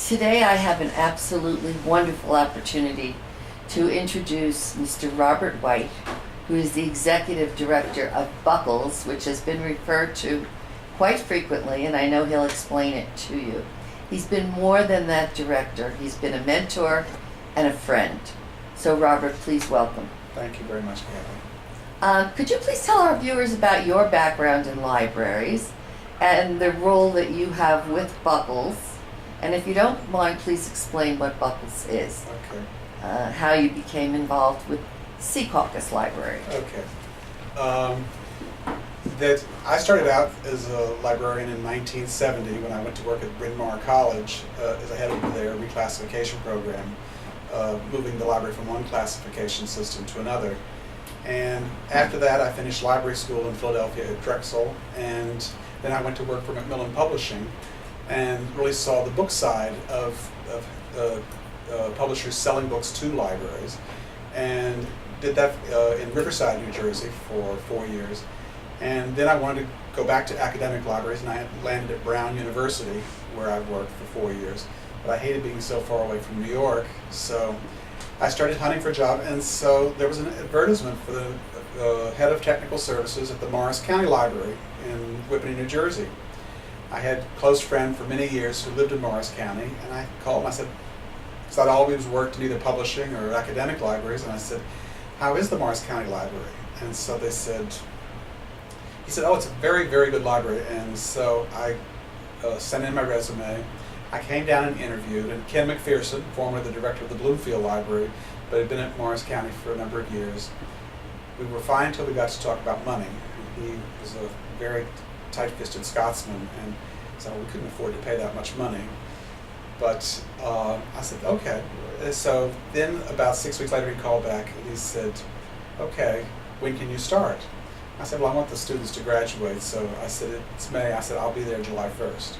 Today I have an absolutely wonderful opportunity to introduce Mr. Robert White, who is the Executive Director of Buckles, which has been referred to quite frequently, and I know he'll explain it to you. He's been more than that director. He's been a mentor and a friend. So Robert, please welcome. Thank you very much, Kathy. Could you please tell our viewers about your background in libraries and the role that you have with Buckles? And if you don't mind, please explain what Buckles is, Okay. how you became involved with Sea Caucus Library. Okay. That I started out as a librarian in 1970 when I went to work at Bryn Mawr College as a head of their reclassification program, moving the library from one classification system to another. And after that, I finished library school in Philadelphia at Drexel, and then I went to work for Macmillan Publishing and really saw the book side of publishers selling books to libraries, and did that in Riverside, New Jersey for 4 years. And then I wanted to go back to academic libraries, and I landed at Brown University, where I worked for 4 years. But I hated being so far away from New York, so I started hunting for a job, and so there was an advertisement for the head of technical services at the Morris County Library in Whippany, New Jersey. I had a close friend for many years who lived in Morris County, and I called him. I said, because I'd always worked in either publishing or academic libraries, and I said, how is the Morris County Library? And so he said, oh, it's a very, very good library. And so I sent in my resume. I came down and interviewed, and Ken McPherson, formerly the director of the Bloomfield Library, but had been at Morris County for a number of years. We were fine until we got to talk about money. He was a very tight-fisted Scotsman, and so we couldn't afford to pay that much money. But I said, okay. So then about 6 weeks later he called back and he said, okay, when can you start? I said, well, I want the students to graduate. So I said, it's May. I said, I'll be there July 1st.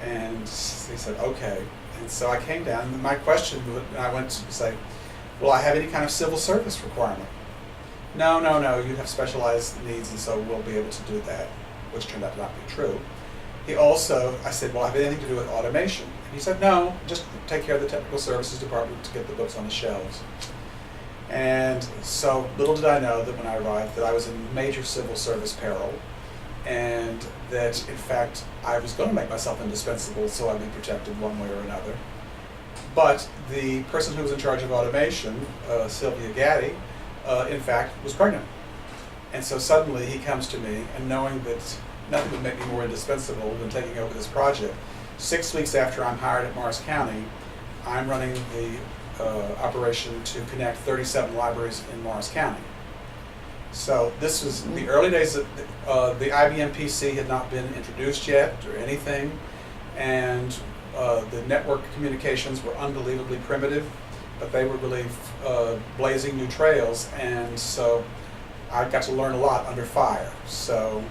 And he said, okay. And so I came down, and my question, and I went to say, will I have any kind of civil service requirement? No, you have specialized needs, and so we'll be able to do that, which turned out to not be true. He also, I said, will I have anything to do with automation? And he said, no, just take care of the technical services department to get the books on the shelves. And so little did I know that when I arrived that I was in major civil service peril, and that in fact I was going to make myself indispensable so I'd be protected one way or another. But the person who was in charge of automation, Sylvia Gaddy, in fact was pregnant. And so suddenly he comes to me, and knowing that nothing would make me more indispensable than taking over this project, 6 weeks after I'm hired at Morris County, I'm running the operation to connect 37 libraries in Morris County. So this was the early days that the IBM PC had not been introduced yet or anything, and the network communications were unbelievably primitive, but they were really blazing new trails, and so I got to learn a lot under fire. So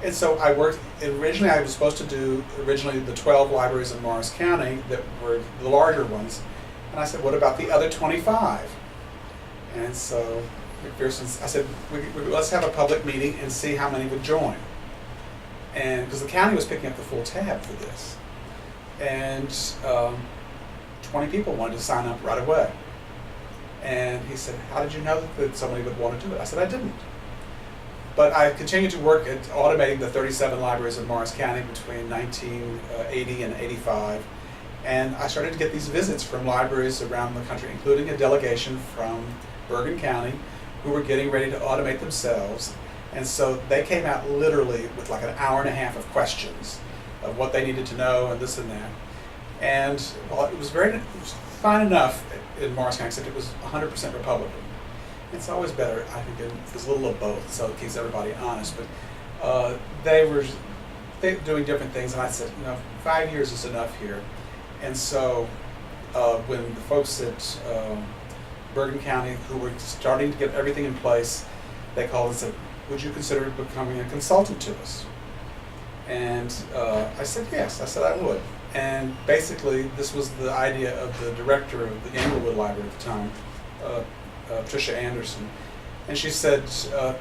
I worked, originally I was supposed to do the 12 libraries in Morris County that were the larger ones, and I said, what about the other 25? And so McPherson, I said, let's have a public meeting and see how many would join. And because the county was picking up the full tab for this. And 20 people wanted to sign up right away. And he said, how did you know that somebody would want to do it? I said, I didn't. But I continued to work at automating the 37 libraries in Morris County between 1980 and 85. And I started to get these visits from libraries around the country, including a delegation from Bergen County, who were getting ready to automate themselves. And so they came out literally with like an hour and a half of questions of what they needed to know and this and that. And well, it was fine enough in Morris County, except it was 100% Republican. It's always better, I think, there's a little of both, so it keeps everybody honest. But they were doing different things, and I said, 5 years is enough here. And so when the folks at Bergen County, who were starting to get everything in place, they called and said, would you consider becoming a consultant to us? And I said yes, I said I would. And basically this was the idea of the director of the Englewood Library at the time, Tricia Anderson. And she said,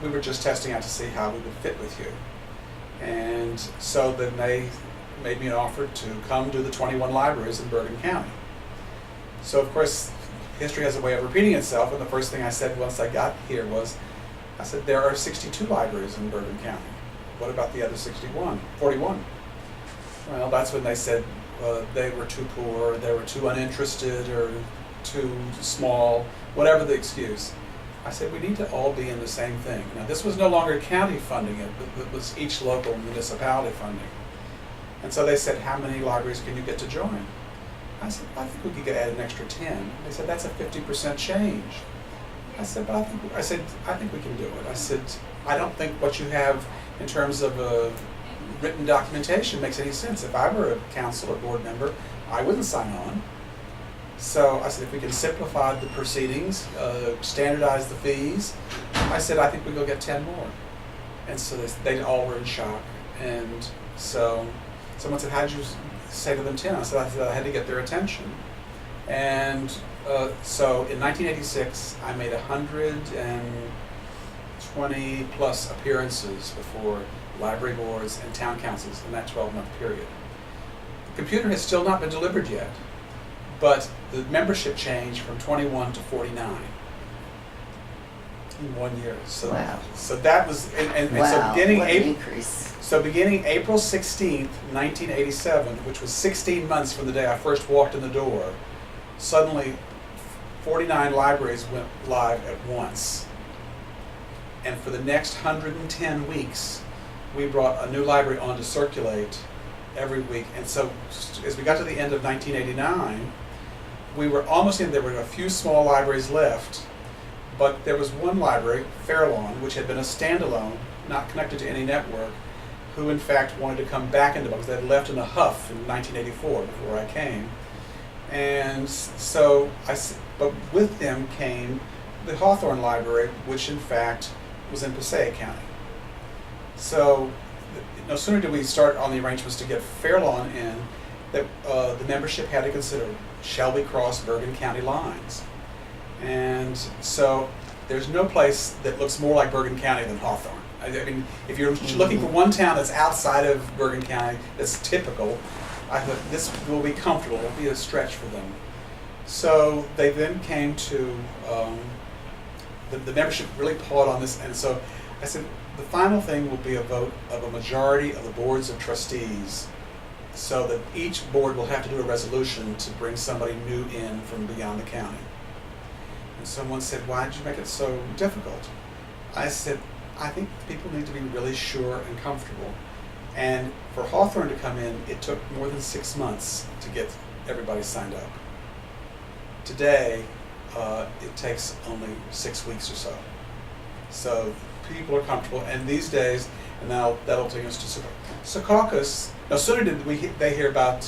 we were just testing out to see how we would fit with you. And so then they made me an offer to come do the 21 libraries in Bergen County. So of course, history has a way of repeating itself, and the first thing I said once I got here was, I said, there are 62 libraries in Bergen County. What about the other 41? Well, that's when they said they were too poor, they were too uninterested, or too small, whatever the excuse. I said, we need to all be in the same thing. Now, this was no longer county funding it, but it was each local municipality funding. And so they said, how many libraries can you get to join? I said, I think we could add an extra 10. They said, that's a 50% change. I said, but I think we can do it. I said, I don't think what you have in terms of written documentation makes any sense. If I were a council or board member, I wouldn't sign on. So I said, if we can simplify the proceedings, standardize the fees, I said, I think we go get 10 more. And so they all were in shock. And so someone said, how did you say to them 10? I said, I had to get their attention. And so in 1986, I made 120 plus appearances before library boards and town councils in that 12-month period. The computer has still not been delivered yet, but the membership changed from 21 to 49 in 1 year. So, wow. So that was, and Wow, so beginning what an April, increase. so beginning April 16th, 1987, which was 16 months from the day I first walked in the door, suddenly 49 libraries went live at once. And for the next 110 weeks, we brought a new library on to circulate every week. And so as we got to the end of 1989, we were almost in, there were a few small libraries left, but there was one library, Fairlawn, which had been a standalone, not connected to any network, who in fact wanted to come back into Buckles. They had left in a huff in 1984 before I came. And so, but with them came the Hawthorne Library, which in fact was in Passaic County. So no sooner did we start on the arrangements to get Fairlawn in, that the membership had to consider, shall we cross Bergen County lines? And so there's no place that looks more like Bergen County than Hawthorne. I mean, if you're looking for one town that's outside of Bergen County that's typical, I thought this will be comfortable, it'll be a stretch for them. So they then came to, the membership really pawed on this, and so I said, the final thing will be a vote of a majority of the boards of trustees, so that each board will have to do a resolution to bring somebody new in from beyond the county. And someone said, why did you make it so difficult? I said, I think people need to be really sure and comfortable. And for Hawthorne to come in, it took more than 6 months to get everybody signed up. Today, it takes only 6 weeks or so. So people are comfortable, and these days, and now that'll take us to Secaucus. No sooner did they hear about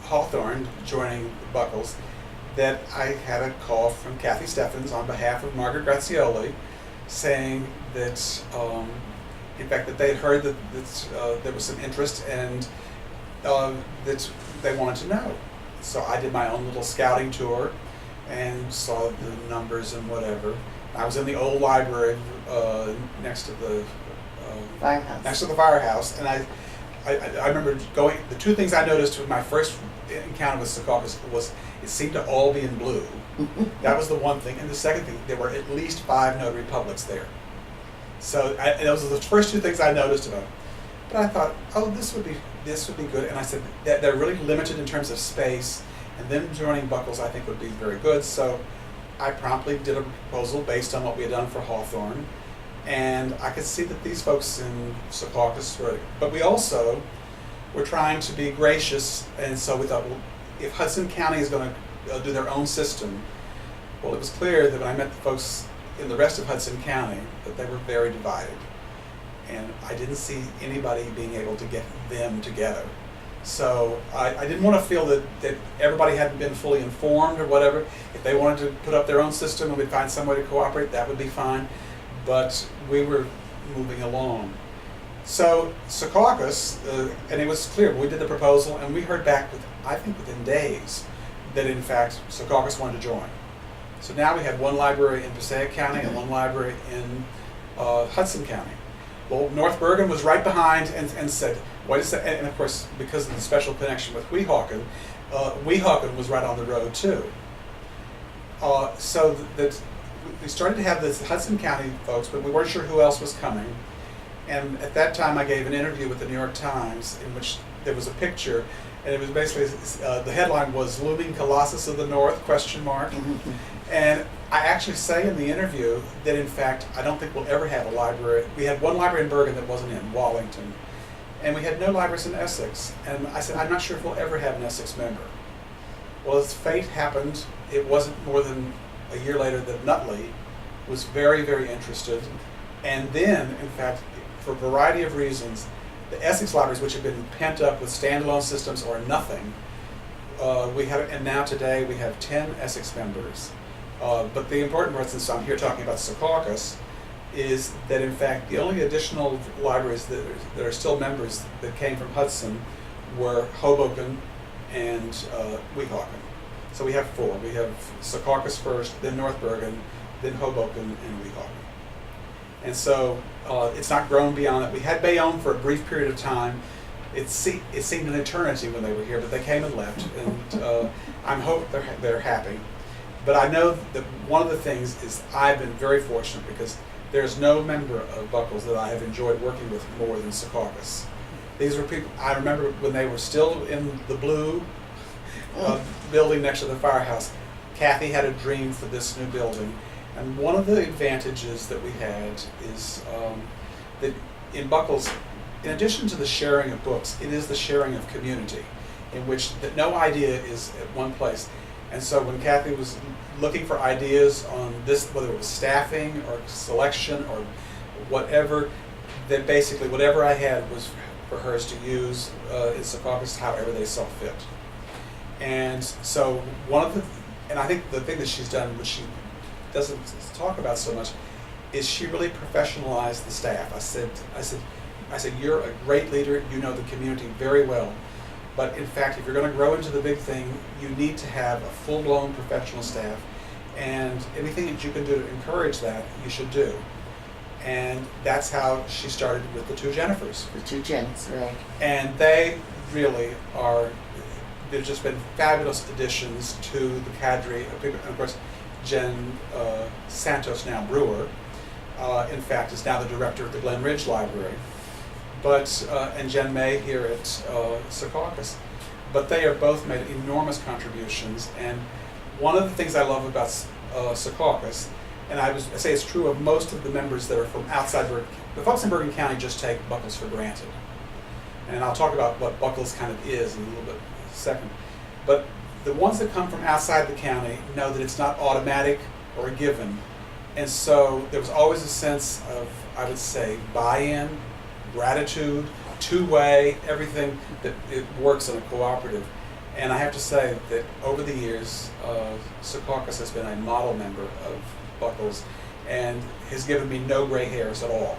Hawthorne joining Buckles, that I had a call from Kathy Steffens on behalf of Margaret Grazioli, saying that, in fact, that they had heard that there was some interest, and that they wanted to know. So I did my own little scouting tour and saw the numbers and whatever. I was in the old library next to the Firehouse. next to the firehouse, and I remember going. The two things I noticed with my first encounter with Secaucus was it seemed to all be in blue. That was the one thing, and the second thing, there were at least 5 notary publics there. So those are the first two things I noticed about it. But I thought, oh, this would be good, and I said that they're really limited in terms of space, and then joining Buckles I think would be very good. So I promptly did a proposal based on what we had done for Hawthorne, and I could see that these folks in Secaucus were, but we also were trying to be gracious, and so we thought, well, if Hudson County is going to do their own system, well, it was clear that when I met the folks in the rest of Hudson County that they were very divided, and I didn't see anybody being able to get them together. So I didn't want to feel that everybody hadn't been fully informed or whatever. If they wanted to put up their own system and we'd find some way to cooperate, that would be fine. But we were moving along. So Secaucus, and it was clear, we did the proposal and we heard back, I think within days, that in fact Secaucus wanted to join. So now we had one library in Passaic County and one library in Hudson County. Well, North Bergen was right behind and said, wait a second, and of course, because of the special connection with Weehawken, Weehawken was right on the road too. So that we started to have this Hudson County folks, but we weren't sure who else was coming. And at that time, I gave an interview with the New York Times in which there was a picture, and it was basically, the headline was "Looming Colossus of the North?" ? And I actually say in the interview that in fact, I don't think we'll ever have a library. We had one library in Bergen that wasn't in Wallington, and we had no libraries in Essex. And I said, I'm not sure if we'll ever have an Essex member. Well, as fate happened, it wasn't more than a year later that Nutley was very, very interested. And then, in fact, for a variety of reasons, the Essex libraries, which have been pent up with standalone systems or nothing, and now today we have 10 Essex members. But the important part, since I'm here talking about Secaucus, is that in fact the only additional libraries that are still members that came from Hudson were Hoboken and Weehawken. So we have 4. We have Secaucus first, then North Bergen, then Hoboken, and Weehawken. And so it's not grown beyond that. We had Bayonne for a brief period of time. It seemed an eternity when they were here, but they came and left, and I hope they're happy. But I know that one of the things is I've been very fortunate because there's no member of Buckles that I have enjoyed working with more than Secaucus. These were people, I remember when they were still in the blue building next to the firehouse, Kathy had a dream for this new building. And one of the advantages that we had is that in Buckles, in addition to the sharing of books, it is the sharing of community, in which that no idea is at one place. And so when Kathy was looking for ideas on this, whether it was staffing or selection or whatever, then basically whatever I had was for hers to use in Secaucus however they saw fit. And so and I think the thing that she's done, which she doesn't talk about so much, is she really professionalized the staff. I said, you're a great leader, you know the community very well. But in fact, if you're going to grow into the big thing, you need to have a full-blown professional staff. And anything that you can do to encourage that, you should do. And that's how she started with the 2 Jennifers. The 2 Jens, right. And they really are, they've just been fabulous additions to the cadre. Of course, Jen Santos, now Brewer, in fact, is now the director of the Glen Ridge Library. And Jen May here at Secaucus. But they have both made enormous contributions. And one of the things I love about Secaucus, and I say it's true of most of the members that are from outside Bergen, the folks in Bergen County just take Buckles for granted. And I'll talk about what Buckles kind of is in a little bit in a second. But the ones that come from outside the county know that it's not automatic or a given. And so there was always a sense of, I would say, buy-in, gratitude, two-way, everything that it works in a cooperative. And I have to say that over the years, Secaucus has been a model member of Buckles and has given me no gray hairs at all.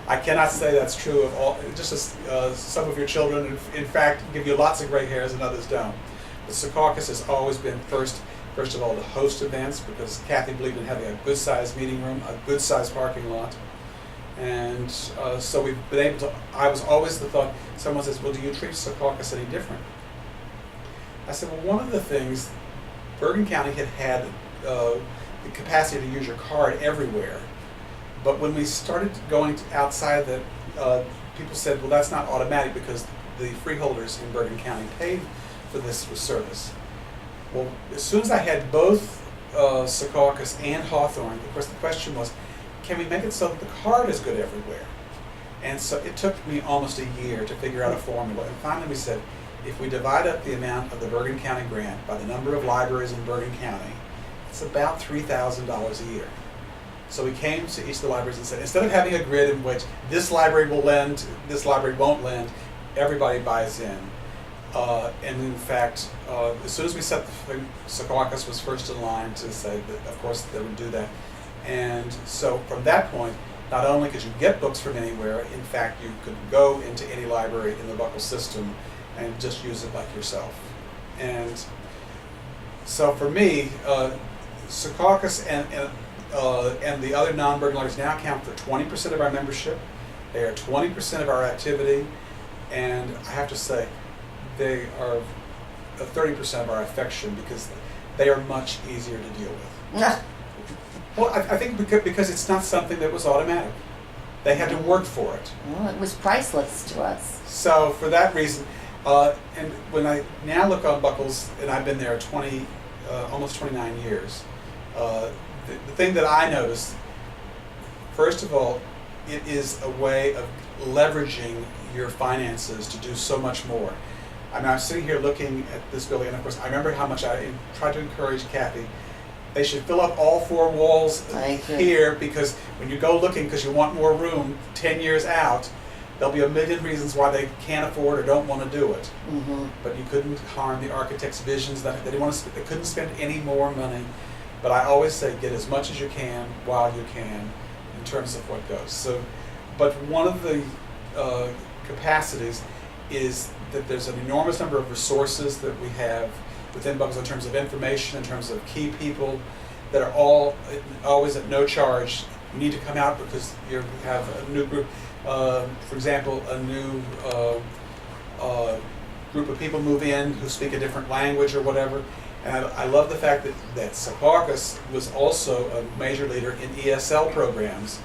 I cannot say that's true of all, just as some of your children, in fact, give you lots of gray hairs and others don't. But Secaucus has always been first of all to host events, because Kathy believed in having a good-sized meeting room, a good-sized parking lot. And so we've been able to, I was always the thought, someone says, well, do you treat Secaucus any different? I said, well, one of the things, Bergen County had the capacity to use your card everywhere. But when we started going outside that, people said, well, that's not automatic because the freeholders in Bergen County paid for this service. Well, as soon as I had both Secaucus and Hawthorne, of course the question was, can we make it so that the card is good everywhere? And so it took me almost a year to figure out a formula. And finally we said, if we divide up the amount of the Bergen County grant by the number of libraries in Bergen County, it's about $3,000 a year. So we came to each of the libraries and said, instead of having a grid in which this library will lend, this library won't lend, everybody buys in. And in fact, as soon as we set the thing, Secaucus was first in line to say that, of course, they would do that. And so from that point, not only could you get books from anywhere, in fact, you could go into any library in the Buckles system and just use it like yourself. And so for me, Secaucus and the other non-Bergen libraries now account for 20% of our membership. They are 20% of our activity, and I have to say, they are 30% of our affection because they are much easier to deal with. Well, I think because it's not something that was automatic. They had to work for it. Well, it was priceless to us. So for that reason, and when I now look on Buckles, and I've been there almost 29 years, the thing that I noticed, first of all, it is a way of leveraging your finances to do so much more. I mean, I'm sitting here looking at this building, and of course, I remember how much I tried to encourage Kathy. They should fill up all 4 walls here, because when you go looking because you want more room 10 years out, there'll be a million reasons why they can't afford or don't want to do it. Mm-hmm. But you couldn't harm the architect's visions. That they didn't want to. They couldn't spend any more money. But I always say, get as much as you can while you can, in terms of what goes. So, but one of the capacities is that there's an enormous number of resources that we have within Buckles in terms of information, in terms of key people that are always at no charge. You need to come out because you have a new group. For example, a new group of people move in who speak a different language or whatever. And I love the fact that Secaucus was also a major leader in ESL programs.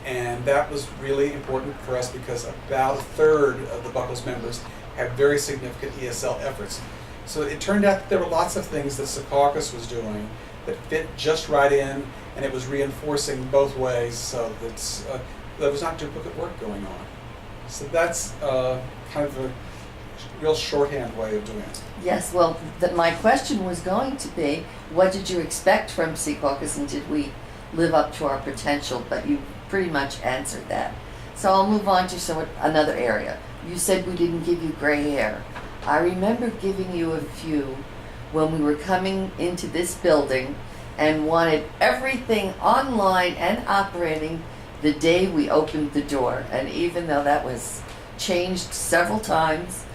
And that was really important for us because about a third of the Buckles members have very significant ESL efforts. So it turned out that there were lots of things that Secaucus was doing that fit just right in, and it was reinforcing both ways, so that there was not duplicate work going on. So that's kind of a real shorthand way of doing it. Yes, well, my question was going to be, what did you expect from Secaucus, and did we live up to our potential? But you pretty much answered that. So I'll move on to another area. You said we didn't give you gray hair. I remember giving you a few when we were coming into this building and wanted everything online and operating the day we opened the door. And even though that was changed several times,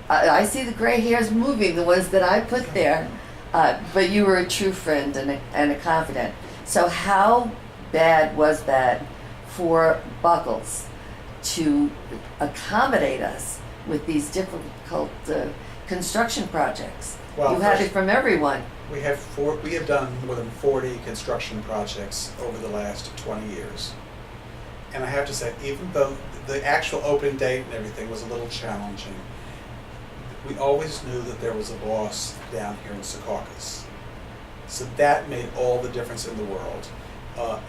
I see the gray hairs moving, the ones that I put there, but you were a true friend and a confidant. So how bad was that for Buckles to accommodate us with these difficult construction projects? Well, you had it from everyone. We have done more than 40 construction projects over the last 20 years. And I have to say, even though the actual opening date and everything was a little challenging, we always knew that there was a boss down here in Secaucus. So that made all the difference in the world.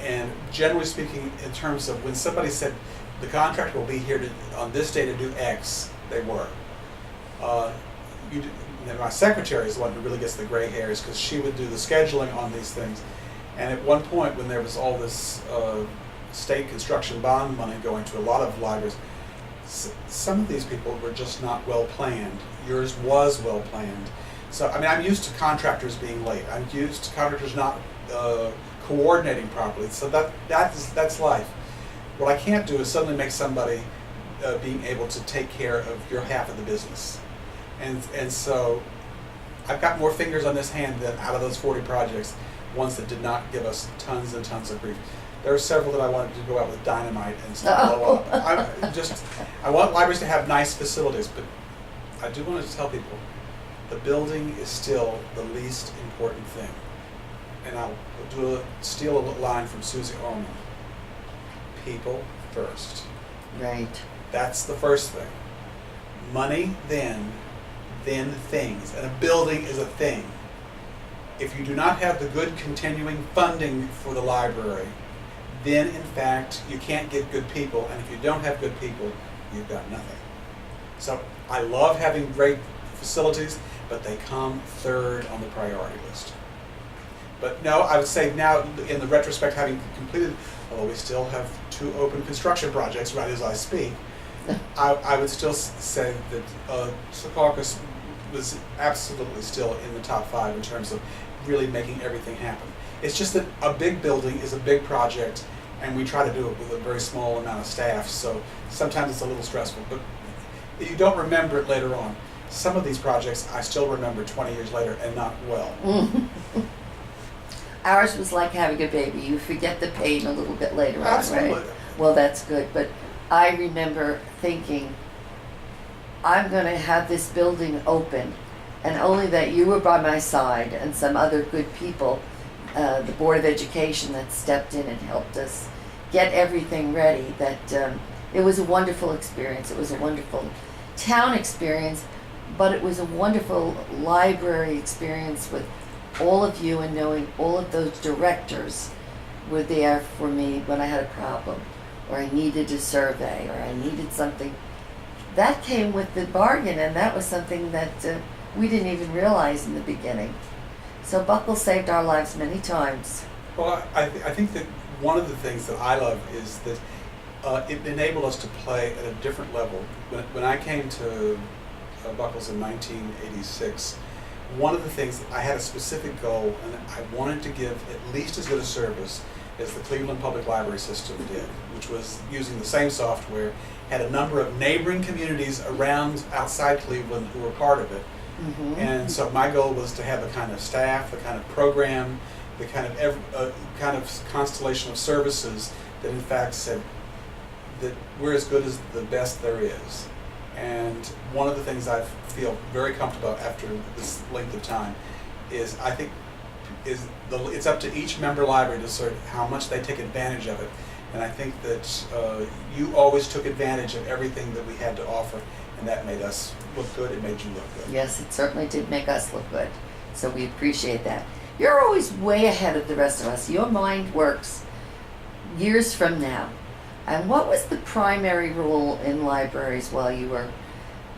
And generally speaking, in terms of when somebody said, the contractor will be here on this day to do X, they were. And my secretary is the one who really gets the gray hairs because she would do the scheduling on these things. And at one point, when there was all this state construction bond money going to a lot of libraries, some of these people were just not well planned. Yours was well planned. So, I mean, I'm used to contractors being late. I'm used to contractors not coordinating properly. So that's life. What I can't do is suddenly make somebody being able to take care of your half of the business. And so I've got more fingers on this hand than out of those 40 projects, ones that did not give us tons and tons of grief. There are several that I wanted to go out with dynamite and stuff. Blow up. I want libraries to have nice facilities, but I do want to tell people the building is still the least important thing. And I'll steal a line from Susie Orman. People first. Right. That's the first thing. Money then things. And a building is a thing. If you do not have the good continuing funding for the library, then in fact you can't get good people, and if you don't have good people, you've got nothing. So I love having great facilities, but they come third on the priority list. But no, I would say now, in the retrospect, having completed, although we still have 2 open construction projects right as I speak, I would still say that Secaucus was absolutely still in the top 5 in terms of really making everything happen. It's just that a big building is a big project, and we try to do it with a very small amount of staff, so sometimes it's a little stressful, but you don't remember it later on. Some of these projects I still remember 20 years later, and not well. Ours was like having a baby. You forget the pain a little bit later Absolutely. on, right? Well, that's good. But I remember thinking, I'm going to have this building open, and only that you were by my side and some other good people, the Board of Education that stepped in and helped us get everything ready, that it was a wonderful experience. It was a wonderful town experience, but it was a wonderful library experience with all of you, and knowing all of those directors were there for me when I had a problem, or I needed a survey, or I needed something. That came with the bargain, and that was something that we didn't even realize in the beginning. So Buckles saved our lives many times. Well, I think that one of the things that I love is that it enabled us to play at a different level. When I came to Buckles in 1986, one of the things, I had a specific goal, and I wanted to give at least as good a service as the Cleveland Public Library System did, which was using the same software, had a number of neighboring communities around outside Cleveland who were part of it. Mm-hmm. And so my goal was to have the kind of staff, the kind of program, the kind of constellation of services that in fact said that we're as good as the best there is. And one of the things I feel very comfortable about after this length of time is it's up to each member library to sort of how much they take advantage of it. And I think that you always took advantage of everything that we had to offer, and that made us look good. It made you look good. Yes, it certainly did make us look good. So we appreciate that. You're always way ahead of the rest of us. Your mind works years from now. And what was the primary role in libraries while you were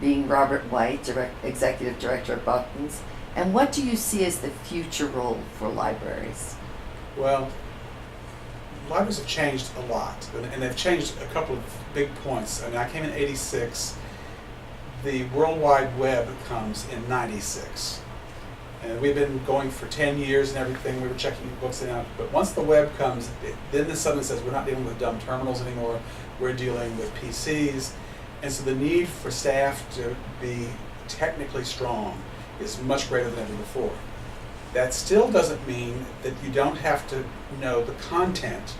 being Robert White, Executive Director of Buckles? And what do you see as the future role for libraries? Well, libraries have changed a lot, and they've changed a couple of big points. I mean, I came in '86. The World Wide Web comes in '96. And we've been going for 10 years and everything. We were checking books in and out. But once the web comes, then this suddenly says we're not dealing with dumb terminals anymore. We're dealing with PCs. And so the need for staff to be technically strong is much greater than ever before. That still doesn't mean that you don't have to know the content.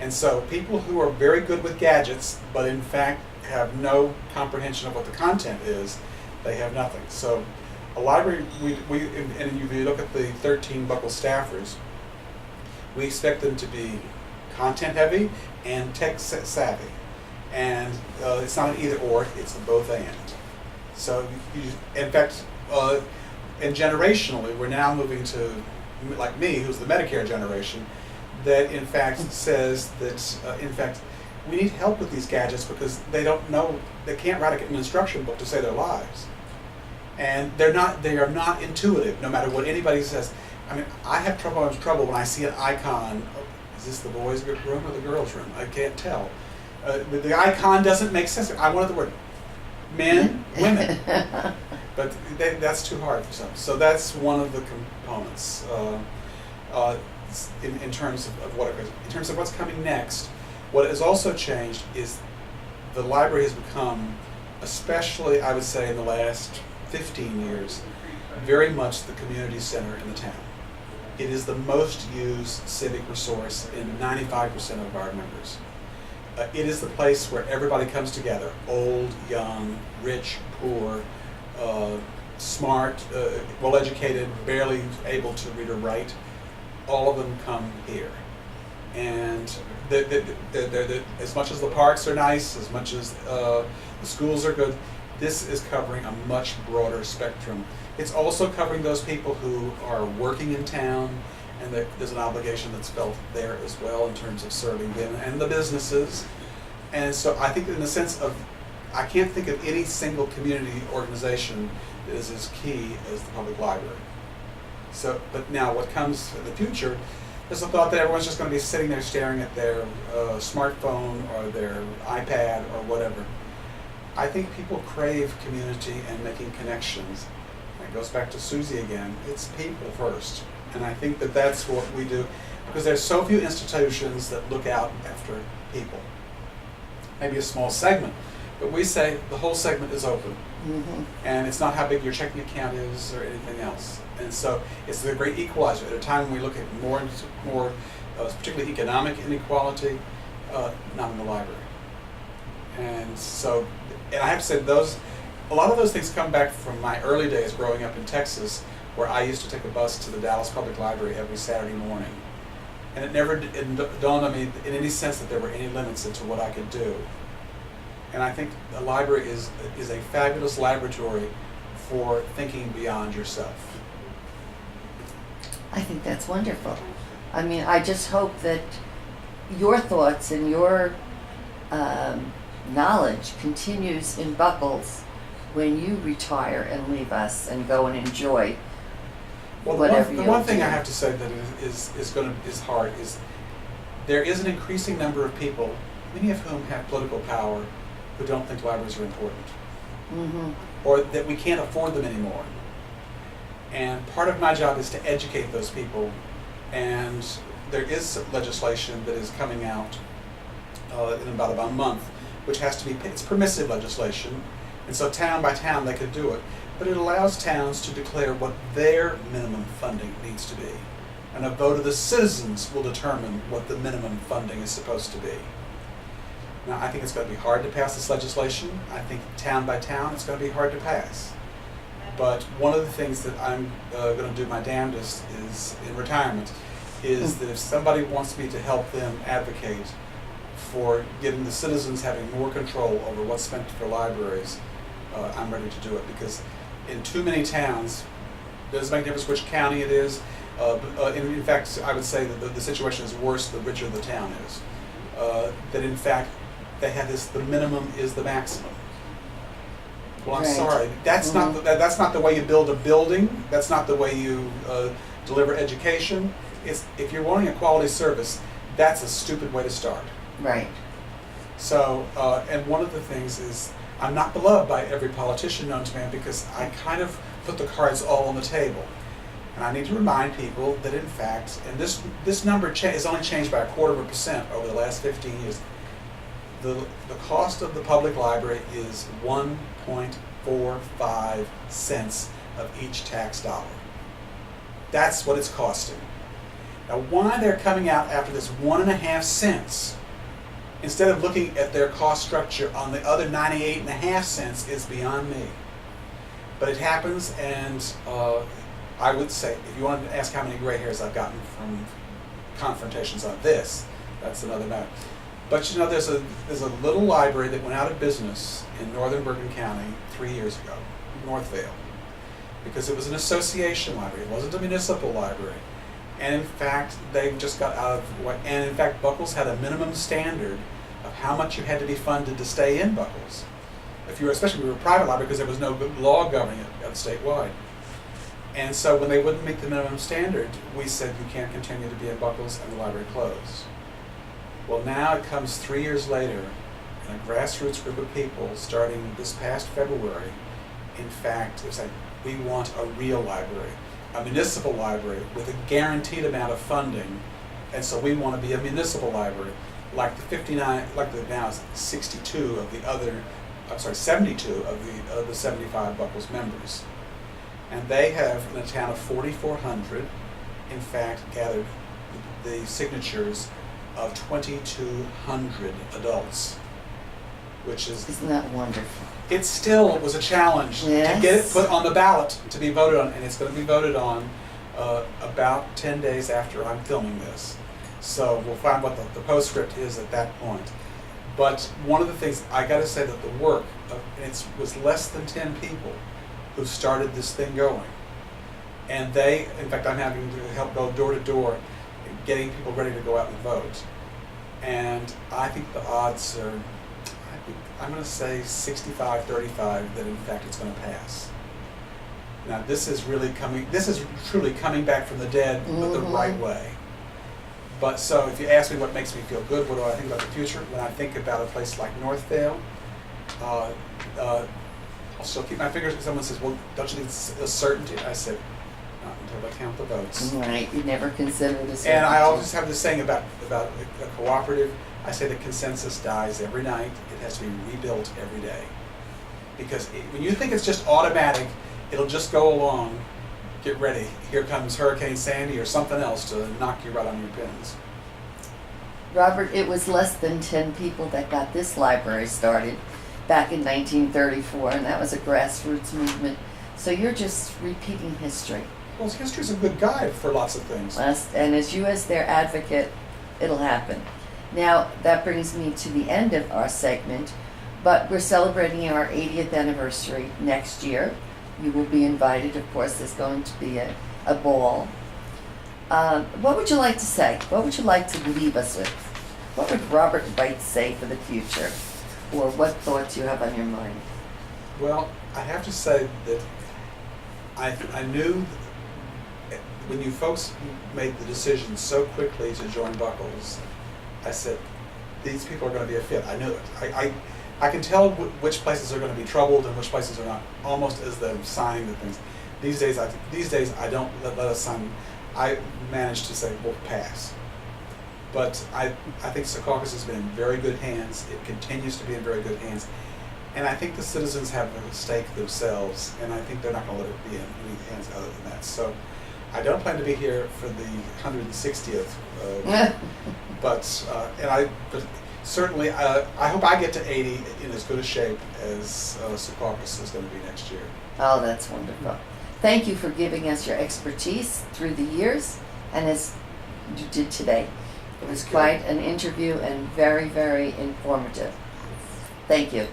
And so people who are very good with gadgets, but in fact have no comprehension of what the content is, they have nothing. So a library, and if you look at the 13 Buckles staffers, we expect them to be content heavy and tech savvy. And it's not an either or, it's a both and. So, in fact, and generationally, we're now moving to, like me, who's the Medicare generation, that in fact says that, in fact, we need help with these gadgets because they don't know, they can't write an instruction book to save their lives. And they are not intuitive, no matter what anybody says. I mean, I have trouble when I see an icon. Oh, is this the boys' room or the girls' room? I can't tell. The icon doesn't make sense. I wanted the word men, women, but that's too hard for some. So that's one of the components in terms of what in terms of what's coming next. What has also changed is the library has become, especially I would say in the last 15 years, very much the community center in the town. It is the most used civic resource in 95% of our members. It is the place where everybody comes together, old, young, rich, poor, smart, well-educated, barely able to read or write. All of them come here. And as much as the parks are nice, as much as the schools are good, this is covering a much broader spectrum. It's also covering those people who are working in town, and there's an obligation that's felt there as well in terms of serving them and the businesses. And so I think in the sense of, I can't think of any single community organization that is as key as the public library. So, but now what comes in the future is the thought that everyone's just going to be sitting there staring at their smartphone or their iPad or whatever. I think people crave community and making connections. It goes back to Susie again. It's people first. And I think that that's what we do, because there's so few institutions that look out after people. Maybe a small segment, but we say the whole segment is open. Mm-hmm. And it's not how big your checking account is or anything else. And so it's the great equalizer. At a time when we look at more particularly economic inequality, not in the library. And so, and I have to say a lot of those things come back from my early days growing up in Texas, where I used to take a bus to the Dallas Public Library every Saturday morning. And it never dawned on me in any sense that there were any limits into what I could do. And I think the library is a fabulous laboratory for thinking beyond yourself. I think that's wonderful. I mean, I just hope that your thoughts and your knowledge continues in Buckles when you retire and leave us and go and enjoy whatever you the one thing I have to say that is hard is there is an increasing number of people, many of whom have political power, who don't think libraries are important, Mm-hmm. or that we can't afford them anymore. And part of my job is to educate those people. And there is legislation that is coming out in about a month, which has to be, it's permissive legislation, and so town by town they could do it. But it allows towns to declare what their minimum funding needs to be. And a vote of the citizens will determine what the minimum funding is supposed to be. Now, I think it's going to be hard to pass this legislation. I think town by town it's going to be hard to pass. But one of the things that I'm going to do my damnedest is, in retirement, is that if somebody wants me to help them advocate for getting the citizens having more control over what's spent for libraries, I'm ready to do it. Because in too many towns, it doesn't make a difference which county it is. In fact, I would say that the situation is worse the richer the town is. That in fact, they have this, the minimum is the maximum. Well, I'm Right. sorry, that's that's not the way you build a building. That's not the way you deliver education. If you're wanting a quality service, that's a stupid way to start. Right. So, and one of the things is, I'm not beloved by every politician known to man because I kind of put the cards all on the table. And I need to remind people that in fact, and this number has only changed by 0.25% over the last 15 years, the cost of the public library is 1.45 cents of each tax dollar. That's what it's costing. Now, why they're coming out after this 1.5 cents instead of looking at their cost structure on the other 98.5 cents is beyond me. But it happens, and I would say, if you wanted to ask how many gray hairs I've gotten from confrontations on this, that's another matter. But you know, there's a little library that went out of business in northern Bergen County 3 years ago, Northvale, because it was an association library. It wasn't a municipal library. And in fact, they just got out of what, and in fact, Buckles had a minimum standard of how much you had to be funded to stay in Buckles. Especially if you were a private library, because there was no good law governing it statewide. And so when they wouldn't meet the minimum standard, we said you can't continue to be in Buckles, and the library closed. Well, now it comes 3 years later, and a grassroots group of people, starting this past February, in fact, they're saying, we want a real library, a municipal library with a guaranteed amount of funding, and so we want to be a municipal library, like the 59, like the now 62 of the other, I'm sorry, 72 of the 75 Buckles members. And they have, in a town of 4,400, in fact, gathered the signatures of 2,200 adults, which is... Isn't that wonderful? It still was a challenge to Yes. get it put on the ballot to be voted on, and it's going to be voted on about 10 days after I'm filming this. So we'll find what the postscript is at that point. But one of the things, I got to say that the work, it was less than 10 people who started this thing going. And they, in fact, I'm having to help go door to door, getting people ready to go out and vote. And I think the odds are, I'm going to say 65-35 that in fact it's going to pass. Now this is truly coming back from the dead, but the right way. But so if you ask me what makes me feel good, what do I think about the future? When I think about a place like Northvale, I'll still keep my fingers. Someone says, well, don't you need a certainty? I said, not until I count the votes. Right. You never considered a And I always have this saying about a cooperative. I say the consensus dies every night. It has to be rebuilt every day. Because when you think it's just automatic, it'll just go along. Get ready. Here comes Hurricane Sandy or something else to knock you right on your pins. Robert, it was less than 10 people that got this library started back in 1934, and that was a grassroots movement. So you're just repeating history. Well, history's a good guide for lots of things. And as you as their advocate, it'll happen. Now, that brings me to the end of our segment, but we're celebrating our 80th anniversary next year. You will be invited, of course. There's going to be a ball. What would you like to say? What would you like to leave us with? What would Robert White say for the future? Or what thoughts you have on your mind? Well, I have to say that I knew when you folks made the decision so quickly to join Buckles, I said, these people are going to be a fit. I knew it. I can tell which places are going to be troubled and which places are not, almost as they're signing the things. These days I don't let us sign. I managed to say, we'll pass. But I think Secaucus has been in very good hands. It continues to be in very good hands. And I think the citizens have a stake themselves, and I think they're not going to let it be in any hands other than that. So I don't plan to be here for the 160th, but certainly I hope I get to 80 in as good a shape as Secaucus is going to be next year. Oh, that's wonderful. Thank you for giving us your expertise through the years, and as you did today. It was quite an interview and very, very informative. Thank you.